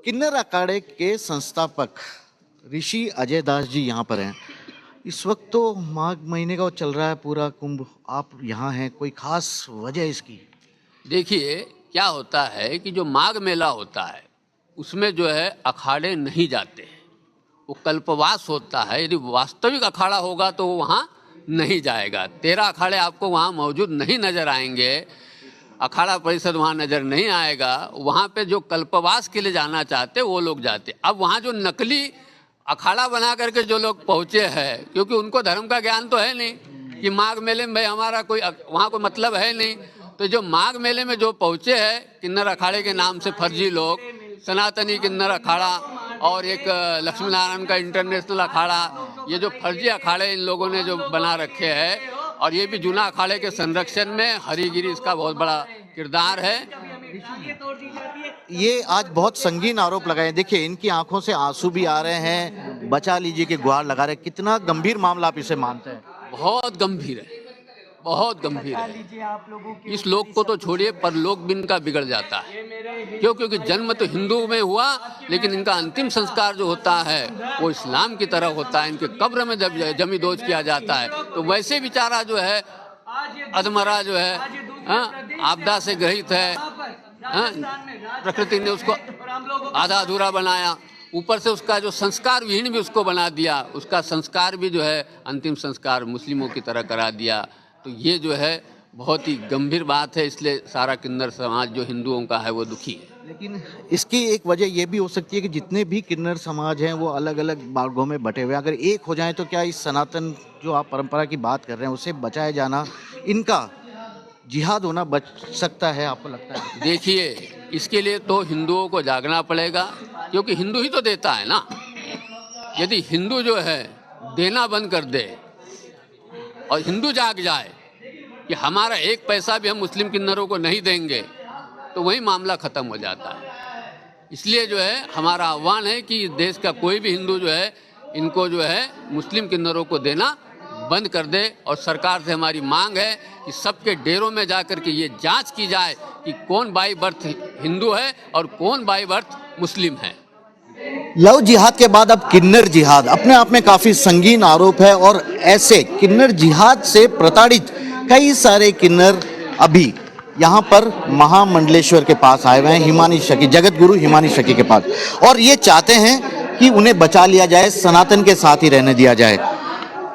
किन्नर अखाड़े के संस्थापक ऋषि अजय दास जी यहाँ पर हैं। इस वक्त तो माघ महीने का वो चल रहा है पूरा कुंभ, आप यहाँ हैं, कोई खास वजह इसकी? देखिए क्या होता है कि जो माघ मेला होता है उसमें जो है अखाड़े नहीं जाते हैं, वो कल्पवास होता है। यदि वास्तविक अखाड़ा होगा तो वो वहाँ नहीं जाएगा। 13 अखाड़े आपको वहाँ मौजूद नहीं नजर आएंगे, अखाड़ा परिषद वहाँ नजर नहीं आएगा। वहाँ पे जो कल्पवास के लिए जाना चाहते वो लोग जाते। अब वहाँ जो नकली अखाड़ा बना करके जो लोग पहुँचे हैं, क्योंकि उनको धर्म का ज्ञान तो है नहीं कि माघ मेले में भाई हमारा कोई वहाँ कोई मतलब है नहीं, तो जो माघ मेले में जो पहुँचे हैं किन्नर अखाड़े के नाम से फर्जी लोग, सनातनी किन्नर अखाड़ा और एक लक्ष्मी नारायण का इंटरनेशनल अखाड़ा, ये जो फर्जी अखाड़े इन लोगों ने जो बना रखे हैं, और ये भी जूना अखाड़े के संरक्षण में हरिगिरी इसका बहुत बड़ा किरदार है। ये आज बहुत संगीन आरोप लगाए। देखिए इनकी आंखों से आंसू भी आ रहे हैं, बचा लीजिए की गुहार लगा रहे हैं। कितना गंभीर मामला आप इसे मानते हैं? बहुत गंभीर है, बहुत गंभीर है। इस लोग को तो छोड़िए, पर लोग भी इनका बिगड़ जाता है। क्यों? क्योंकि जन्म तो हिंदू में हुआ, लेकिन इनका अंतिम संस्कार जो होता है वो इस्लाम की तरह होता है। इनके कब्र में जब जमी दोज किया जाता है तो वैसे बेचारा जो है अधमरा जो है आपदा से ग्रहित है, प्रकृति ने उसको आधा अधूरा बनाया, ऊपर से उसका जो संस्कार विहीन भी उसको बना दिया, उसका संस्कार भी जो है अंतिम संस्कार मुस्लिमों की तरह करा दिया। तो ये जो है बहुत ही गंभीर बात है, इसलिए सारा किन्नर समाज जो हिंदुओं का है वो दुखी है। लेकिन इसकी एक वजह ये भी हो सकती है कि जितने भी किन्नर समाज हैं वो अलग अलग भागों में बटे हुए, अगर एक हो जाए तो क्या इस सनातन जो आप परंपरा की बात कर रहे हैं उसे बचाया जाना, इनका जिहाद होना बच सकता है, आपको लगता है? देखिए इसके लिए तो हिंदुओं को जागना पड़ेगा, क्योंकि हिंदू ही तो देता है ना। यदि हिंदू जो है देना बंद कर दे और हिंदू जाग जाए कि हमारा एक पैसा भी हम मुस्लिम किन्नरों को नहीं देंगे, तो वही मामला ख़त्म हो जाता है। इसलिए जो है हमारा आह्वान है कि देश का कोई भी हिंदू जो है इनको जो है मुस्लिम किन्नरों को देना बंद कर दे। और सरकार से हमारी मांग है कि सबके डेरों में जाकर के ये जांच की जाए कि कौन बाई बर्थ हिंदू है और कौन बाई बर्थ मुस्लिम है। लव जिहाद के बाद अब किन्नर जिहाद अपने आप में काफी संगीन आरोप है, और ऐसे किन्नर जिहाद से प्रताड़ित कई सारे किन्नर अभी यहाँ पर महामंडलेश्वर के पास आए हुए हैं, हिमानी शकी, जगत गुरु हिमानी शकी के पास, और ये चाहते हैं कि उन्हें बचा लिया जाए, सनातन के साथ ही रहने दिया जाए।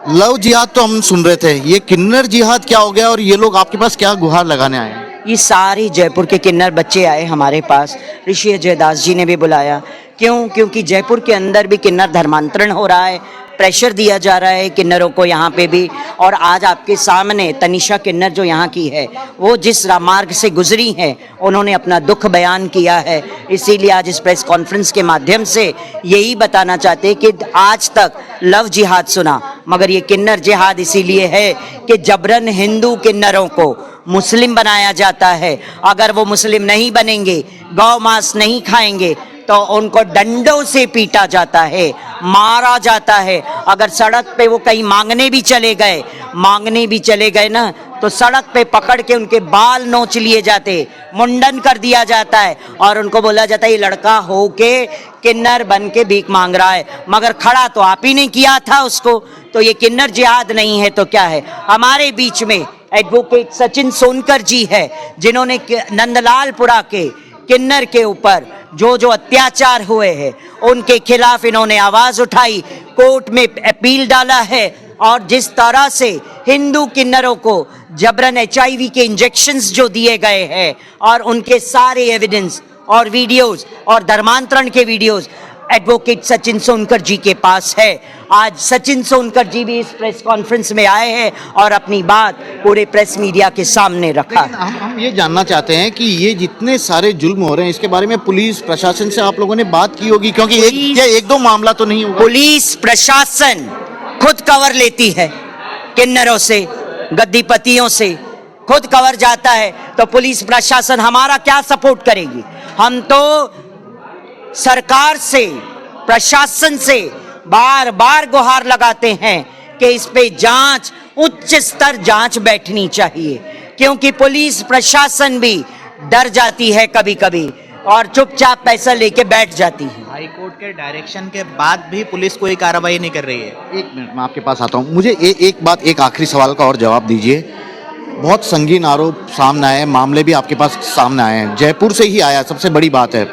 लव जिहाद तो हम सुन रहे थे, ये किन्नर जिहाद क्या हो गया और ये लोग आपके पास क्या गुहार लगाने आए हैं? ये सारी जयपुर के किन्नर बच्चे आए हमारे पास, ऋषि अजय दास जी ने भी बुलाया। क्यों? क्योंकि जयपुर के अंदर भी किन्नर धर्मांतरण हो रहा है, प्रेशर दिया जा रहा है किन्नरों को यहाँ पे भी। और आज आपके सामने तनिषा किन्नर जो यहाँ की है, वो जिस मार्ग से गुजरी है उन्होंने अपना दुख बयान किया है। इसीलिए आज इस प्रेस कॉन्फ्रेंस के माध्यम से यही बताना चाहते हैं कि आज तक लव जिहाद सुना, मगर ये किन्नर जिहाद इसीलिए है कि जबरन हिंदू किन्नरों को मुस्लिम बनाया जाता है। अगर वो मुस्लिम नहीं बनेंगे, गौ मांस नहीं खाएंगे, तो उनको डंडों से पीटा जाता है, मारा जाता है। अगर सड़क पे वो कहीं मांगने भी चले गए ना, तो सड़क पे पकड़ के उनके बाल नोच लिए जाते, मुंडन कर दिया जाता है, और उनको बोला जाता है ये लड़का हो के किन्नर बन के भीख मांग रहा है, मगर खड़ा तो आप ही ने किया था उसको। तो ये किन्नर जिहाद नहीं है तो क्या है? हमारे बीच में एडवोकेट सचिन सोनकर जी है, जिन्होंने नंदलालपुरा के किन्नर के ऊपर जो अत्याचार हुए हैं उनके खिलाफ इन्होंने आवाज उठाई, कोर्ट में अपील डाला है। और जिस तरह से हिंदू किन्नरों को जबरन HIV के इंजेक्शंस जो दिए गए हैं, और उनके सारे एविडेंस और वीडियोस और धर्मांतरण के वीडियोस एडवोकेट सचिन सोनकर जी के पास है। आज सचिन सोनकर जी भी इस प्रेस कॉन्फ्रेंस में आए हैं और अपनी बात पूरे प्रेस मीडिया के सामने रखा। हम ये जानना चाहते हैं कि ये जितने सारे जुल्म हो रहे हैं इसके बारे में पुलिस प्रशासन से आप लोगों ने बात की होगी, क्योंकि एक दो मामला तो नहीं होगा। पुलिस प्रशासन खुद कवर लेती है किन्नरों से, गद्दीपतियों से खुद कवर जाता है, तो पुलिस प्रशासन हमारा क्या सपोर्ट करेगी? हम तो सरकार से, प्रशासन से बार बार गुहार लगाते हैं कि इस पे जांच, उच्च स्तर जांच बैठनी चाहिए, क्योंकि पुलिस प्रशासन भी डर जाती है कभी कभी। और चुपचाप पैसा लेके बैठ जाती है। हाई कोर्ट के डायरेक्शन के बाद भी पुलिस कोई कार्रवाई नहीं कर रही है। एक मिनट मैं आपके पास आता हूँ, मुझे एक बात, एक आखिरी सवाल का और जवाब दीजिए। बहुत संगीन आरोप सामने आए हैं, मामले भी आपके पास सामने आए हैं, जयपुर से ही आया, सबसे बड़ी बात है।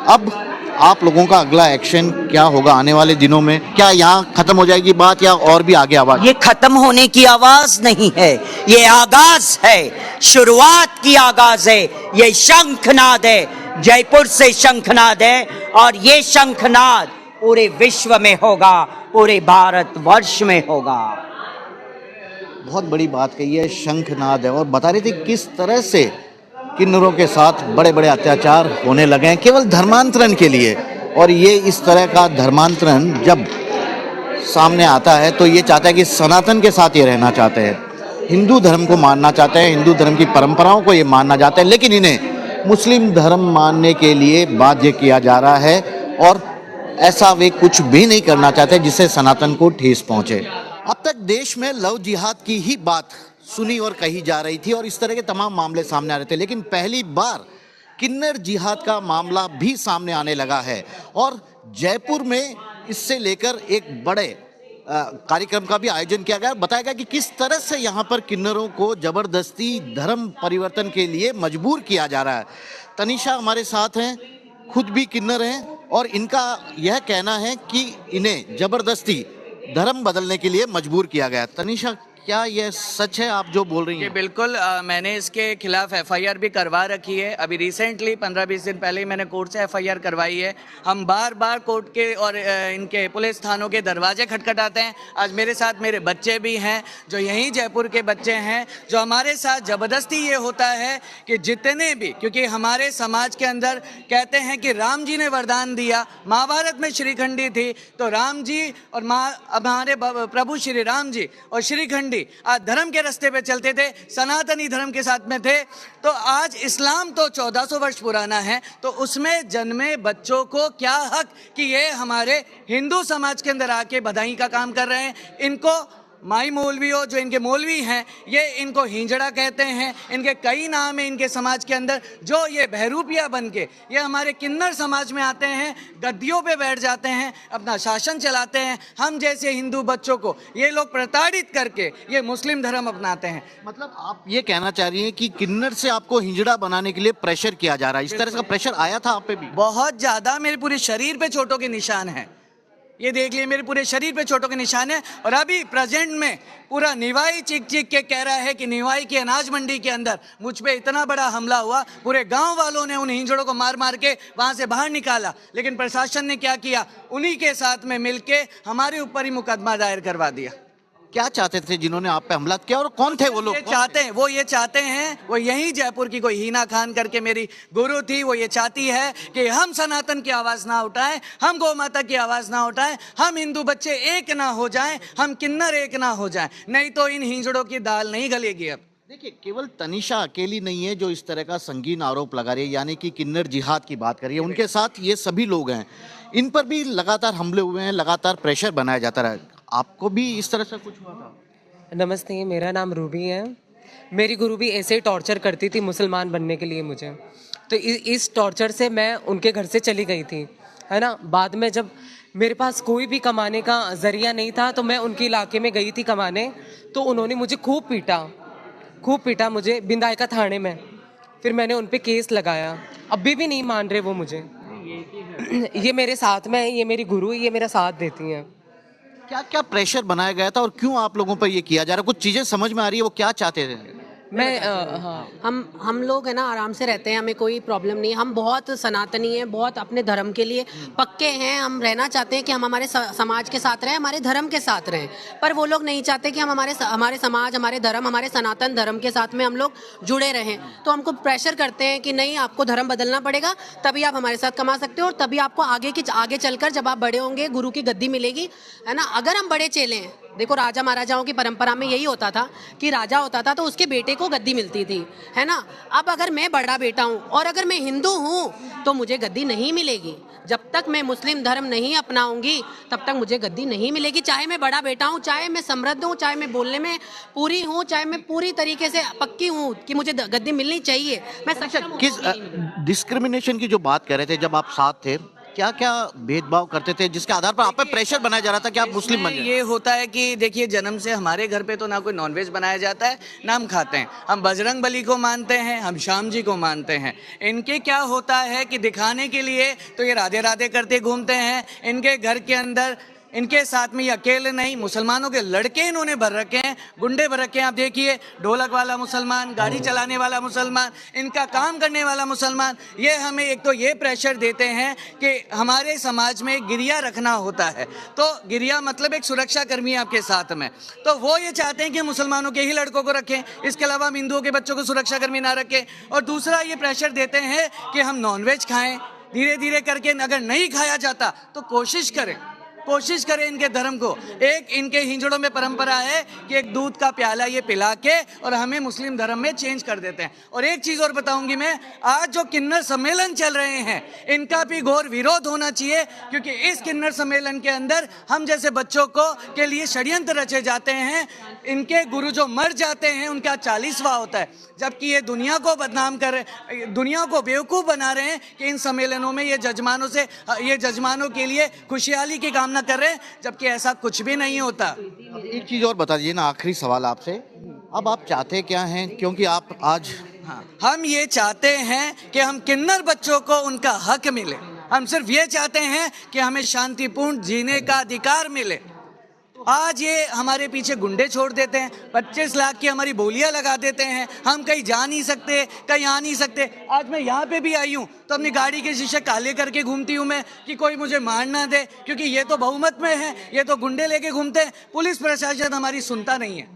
अब आप लोगों का अगला एक्शन क्या होगा आने वाले दिनों में? क्या यहाँ खत्म हो जाएगी बात या और भी आगे आवाज? ये खत्म होने की आवाज नहीं है, ये आगाज है, शुरुआत की आगाज है। ये शंखनाद है, जयपुर से शंखनाद है, और ये शंखनाद पूरे विश्व में होगा, पूरे भारतवर्ष में होगा। बहुत बड़ी बात कही है, शंखनाद है। और बता रहे थे किस तरह से किन्नरों के साथ बड़े बड़े अत्याचार होने लगे हैं केवल धर्मांतरण के लिए। और ये इस तरह का धर्मांतरण जब सामने आता है तो ये चाहता है कि सनातन के साथ ये रहना चाहते हैं, हिंदू धर्म को मानना चाहते हैं, हिंदू धर्म की परंपराओं को ये मानना चाहते हैं, लेकिन इन्हें मुस्लिम धर्म मानने के लिए बाध्य किया जा रहा है। और ऐसा वे कुछ भी नहीं करना चाहते जिससे सनातन को ठेस पहुंचे। अब तक देश में लव जिहाद की ही बात सुनी और कही जा रही थी और इस तरह के तमाम मामले सामने आ रहे थे, लेकिन पहली बार किन्नर जिहाद का मामला भी सामने आने लगा है। और जयपुर में इससे लेकर एक बड़े कार्यक्रम का भी आयोजन किया गया। बताया गया कि किस तरह से यहाँ पर किन्नरों को जबरदस्ती धर्म परिवर्तन के लिए मजबूर किया जा रहा है। तनिषा हमारे साथ हैं, खुद भी किन्नर हैं, और इनका यह कहना है कि इन्हें जबरदस्ती धर्म बदलने के लिए मजबूर किया गया। तनिषा, क्या यह सच है आप जो बोल रही हैं? जी बिल्कुल, मैंने इसके खिलाफ एफआईआर भी करवा रखी है। अभी रिसेंटली 15-20 दिन पहले ही मैंने कोर्ट से एफआईआर करवाई है। हम बार बार कोर्ट के और इनके पुलिस थानों के दरवाजे खटखटाते हैं। आज मेरे साथ मेरे बच्चे भी हैं जो यहीं जयपुर के बच्चे हैं, जो हमारे साथ ज़बरदस्ती ये होता है कि जितने भी, क्योंकि हमारे समाज के अंदर कहते हैं कि राम जी ने वरदान दिया, महाभारत में श्रीखंडी थी, तो राम जी और हमारे प्रभु श्री राम जी और श्रीखंडी आज धर्म के रास्ते पे चलते थे, सनातनी धर्म के साथ में थे। तो आज इस्लाम तो 1400 वर्ष पुराना है, तो उसमें जन्मे बच्चों को क्या हक कि ये हमारे हिंदू समाज के अंदर आके बधाई का काम कर रहे हैं। इनको माई मौलवियों, जो इनके मौलवी हैं, ये इनको हिंजड़ा कहते हैं, इनके कई नाम है इनके समाज के अंदर। जो ये बहरूपिया बन के ये हमारे किन्नर समाज में आते हैं, गद्दियों पे बैठ जाते हैं, अपना शासन चलाते हैं। हम जैसे हिंदू बच्चों को ये लोग प्रताड़ित करके ये मुस्लिम धर्म अपनाते हैं। मतलब आप ये कहना चाह रही हैं कि किन्नर से आपको हिंजड़ा बनाने के लिए प्रेशर किया जा रहा है? इस तरह का प्रेशर आया था आप पे भी? बहुत ज़्यादा, मेरे पूरे शरीर पे चोटों के निशान हैं। ये देख लिए, मेरे पूरे शरीर पे चोटों के निशान है। और अभी प्रेजेंट में पूरा निवाई चीख चीख के कह रहा है कि निवाई की अनाज मंडी के अंदर मुझ पे इतना बड़ा हमला हुआ, पूरे गांव वालों ने उन हिंजड़ों को मार मार के वहां से बाहर निकाला, लेकिन प्रशासन ने क्या किया, उन्हीं के साथ में मिलके हमारे ऊपर ही मुकदमा दायर करवा दिया। क्या चाहते थे जिन्होंने आप पे हमला किया और कौन थे वो लोग? ये चाहते हैं, वो यही जयपुर की कोई हीना खान करके मेरी गुरु थी, वो ये चाहती है कि हम सनातन की आवाज़ ना उठाएं, हम गौ माता की आवाज़ ना उठाएं, हम हिंदू बच्चे एक ना हो जाएं, हम किन्नर एक ना हो जाएं, नहीं तो इन हिंजड़ों की दाल नहीं गलेगी। अब देखिए, केवल तनिषा अकेली नहीं है जो इस तरह का संगीन आरोप लगा रही है, यानी कि किन्नर जिहाद की बात करिए, उनके साथ ये सभी लोग हैं। इन पर भी लगातार हमले हुए हैं, लगातार प्रेशर बनाया जाता रहा। आपको भी इस तरह से कुछ हुआ था? नमस्ते, मेरा नाम रूबी है। मेरी गुरु भी ऐसे ही टॉर्चर करती थी मुसलमान बनने के लिए मुझे, तो इस टॉर्चर से मैं उनके घर से चली गई थी, है ना। बाद में जब मेरे पास कोई भी कमाने का जरिया नहीं था तो मैं उनके इलाके में गई थी कमाने, तो उन्होंने मुझे खूब पीटा मुझे बिंदायका थाने में। फिर मैंने उन पे केस लगाया, अभी भी नहीं मान रहे वो मुझे। ये मेरे साथ में है, ये मेरी गुरु, ये मेरा साथ देती हैं। क्या क्या प्रेशर बनाया गया था और क्यों आप लोगों पर ये किया जा रहा है? कुछ चीजें समझ में आ रही है, वो क्या चाहते थे? हाँ, हम लोग है ना आराम से रहते हैं, हमें कोई प्रॉब्लम नहीं है। हम बहुत सनातनी हैं, बहुत अपने धर्म के लिए पक्के हैं। हम रहना चाहते हैं कि हम हमारे समाज के साथ रहें, हमारे धर्म के साथ रहें। पर वो लोग नहीं चाहते कि हम हमारे समाज, हमारे धर्म, हमारे सनातन धर्म के साथ में हम लोग जुड़े रहें। तो हमको प्रेशर करते हैं कि नहीं, आपको धर्म बदलना पड़ेगा, तभी आप हमारे साथ कमा सकते हो और तभी आपको आगे चलकर जब आप बड़े होंगे गुरु की गद्दी मिलेगी, है ना। अगर हम बड़े चेले हैं देखो राजा महाराजाओं की परंपरा में यही होता था कि राजा होता था तो उसके बेटे को गद्दी मिलती थी, है ना। अब अगर मैं बड़ा बेटा हूँ और अगर मैं हिंदू हूँ तो मुझे गद्दी नहीं मिलेगी। जब तक मैं मुस्लिम धर्म नहीं अपनाऊंगी तब तक मुझे गद्दी नहीं मिलेगी। चाहे मैं बड़ा बेटा हूँ, चाहे मैं समृद्ध हूँ, चाहे मैं बोलने में पूरी हूँ, चाहे मैं पूरी तरीके से पक्की हूँ कि मुझे गद्दी मिलनी चाहिए, मैं सक्षम हूँ। किस डिस्क्रिमिनेशन की जो बात कर रहे थे जब आप साथ थे, क्या क्या भेदभाव करते थे जिसके आधार पर आप पे प्रेशर बनाया जा रहा था कि आप मुस्लिम बन जाए? ये होता है कि देखिए, जन्म से हमारे घर पे तो ना कोई नॉनवेज बनाया जाता है ना हम खाते हैं। हम बजरंग बली को मानते हैं, हम श्याम जी को मानते हैं। इनके क्या होता है कि दिखाने के लिए तो ये राधे राधे करते घूमते हैं। इनके घर के अंदर इनके साथ में ये अकेले नहीं, मुसलमानों के लड़के इन्होंने भर रखे हैं, गुंडे भर रखे हैं। आप देखिए, ढोलक वाला मुसलमान, गाड़ी चलाने वाला मुसलमान, इनका काम करने वाला मुसलमान। ये हमें एक तो ये प्रेशर देते हैं कि हमारे समाज में गिरिया रखना होता है, तो गिरिया मतलब एक सुरक्षा कर्मी आपके साथ में, तो वो ये चाहते हैं कि मुसलमानों के ही लड़कों को रखें, इसके अलावा हम हिंदुओं के बच्चों को सुरक्षा कर्मी ना रखें। और दूसरा ये प्रेशर देते हैं कि हम नॉनवेज खाएं, धीरे धीरे करके अगर नहीं खाया जाता तो कोशिश करें इनके धर्म को। एक इनके हिंजड़ों में परंपरा है कि एक दूध का प्याला ये पिला के और हमें मुस्लिम धर्म में चेंज कर देते हैं। और एक चीज और बताऊंगी मैं, आज जो किन्नर सम्मेलन चल रहे हैं इनका भी घोर विरोध होना चाहिए, क्योंकि इस किन्नर सम्मेलन के अंदर हम जैसे बच्चों को के लिए षड्यंत्र रचे जाते हैं। इनके गुरु जो मर जाते हैं उनका 40वां होता है, जबकि ये दुनिया को बदनाम कर रहे, दुनिया को बेवकूफ़ बना रहे हैं कि इन सम्मेलनों में ये जजमानों के लिए खुशहाली की कामना कर रहे हैं, जबकि ऐसा कुछ भी नहीं होता। एक चीज और बता दीजिए ना, आखिरी सवाल आपसे, अब आप चाहते क्या हैं? क्योंकि आप आज हम ये चाहते हैं कि हम किन्नर बच्चों को उनका हक मिले। हम सिर्फ ये चाहते हैं कि हमें शांतिपूर्ण जीने का अधिकार मिले। आज ये हमारे पीछे गुंडे छोड़ देते हैं, 25 लाख की हमारी बोलियां लगा देते हैं, हम कहीं जा नहीं सकते, कहीं आ नहीं सकते। आज मैं यहाँ पे भी आई हूँ तो अपनी गाड़ी के शीशे काले करके घूमती हूँ मैं कि कोई मुझे मार ना दे, क्योंकि ये तो बहुमत में है, ये तो गुंडे लेके घूमते हैं। पुलिस प्रशासन हमारी सुनता नहीं है।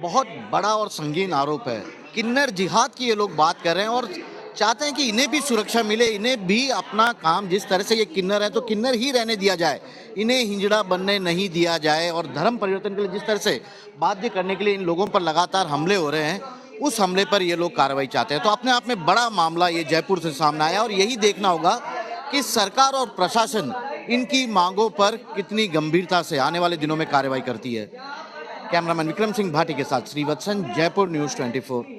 बहुत बड़ा और संगीन आरोप है, किन्नर जिहाद की ये लोग बात कर रहे हैं और चाहते हैं कि इन्हें भी सुरक्षा मिले, इन्हें भी अपना काम, जिस तरह से ये किन्नर है तो किन्नर ही रहने दिया जाए, इन्हें हिंजड़ा बनने नहीं दिया जाए। और धर्म परिवर्तन के लिए जिस तरह से बाध्य करने के लिए इन लोगों पर लगातार हमले हो रहे हैं, उस हमले पर ये लोग कार्रवाई चाहते हैं। तो अपने आप में बड़ा मामला ये जयपुर से सामने आया और यही देखना होगा कि सरकार और प्रशासन इनकी मांगों पर कितनी गंभीरता से आने वाले दिनों में कार्रवाई करती है। कैमरामैन विक्रम सिंह भाटी के साथ श्रीवत्सन, जयपुर न्यूज़ 24।